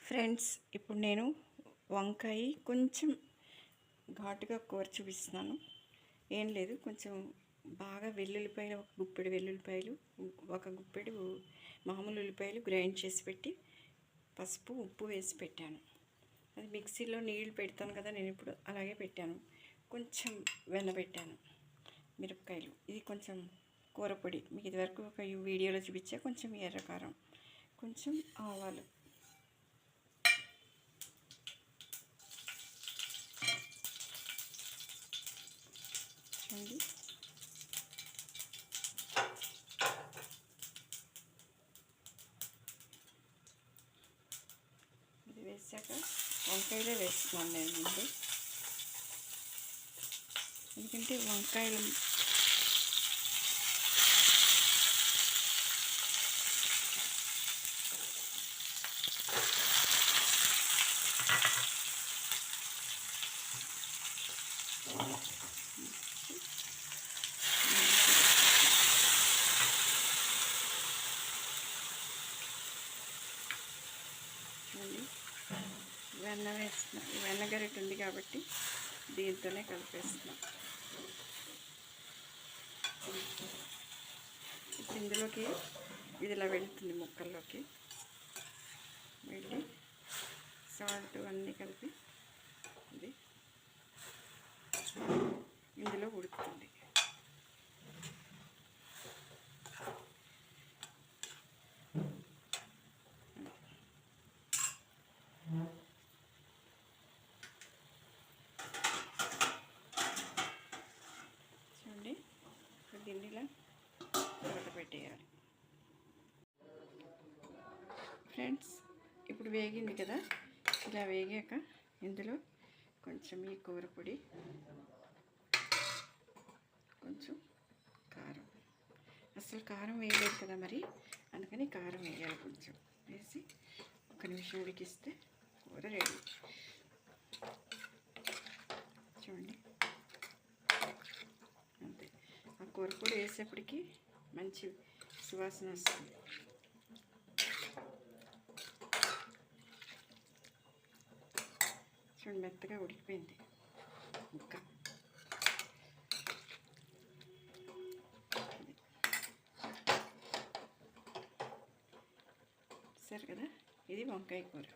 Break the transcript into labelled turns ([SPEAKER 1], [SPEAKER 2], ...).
[SPEAKER 1] Friends, ఇప్పుడు నేను వంకాయ కొంచెం ఘాటుగా కూర చూపిస్తున్నాను. ఏం లేదు, కొంచెం బాగా వెల్లుల్లిపాయలు, ఒక గుప్పెడు వెల్లుల్లిపాయలు, ఒక గుప్పెడు మామూలు ఉల్లిపాయలు గ్రైండ్ చేసి పెట్టి పసుపు ఉప్పు వేసి పెట్టాను. అది మిక్సీలో నీళ్ళు పెడతాను కదా, నేను ఇప్పుడు అలాగే పెట్టాను. కొంచెం వెన్నబెట్టాను. మిరపకాయలు, ఇది కొంచెం కూర పొడి, మీకు ఇదివరకు ఒక వీడియోలో చూపించా. కొంచెం ఎర్రకారం, కొంచెం ఆవాలు, చూడండి. ఇది వేసాక వంకాయలే వేస్తున్నాను నేను ముందు, ఎందుకంటే వంకాయలు వెన్న వేస్తున్నా. వెన్న గరిటె ఉంది కాబట్టి దీంతోనే కలిపేస్తున్నా. ఇప్పుడు ఇందులోకి ఇది ఇలా వెళ్తుంది, ముక్కల్లోకి వెళ్ళి సాల్ట్ అన్నీ కలిపి ఇది ఇందులో ఉడుకుతుంది. చూడండి, దీన్ని ఇలా పెట్టేయాలి. ఫ్రెండ్స్, ఇప్పుడు వేగింది కదా, ఇలా వేగాక ఇందులో కొంచెం ఈ కూర పొడి, కొంచెం కారం. అసలు కారం వేయలేదు కదా మరి, అందుకని కారం వేయాలి. కొంచెం వేసి ఒక నిమిషం ఉడికిస్తే కూర రెడీ. చూడండి, అంతే. ఆ కూర పొడి వేసేప్పటికి మంచి సువాసన వస్తుంది. చూడండి, మెత్తగా ఉడికిపోయింది ముక్క. సరే కదా, ఇది వంకాయ కూర.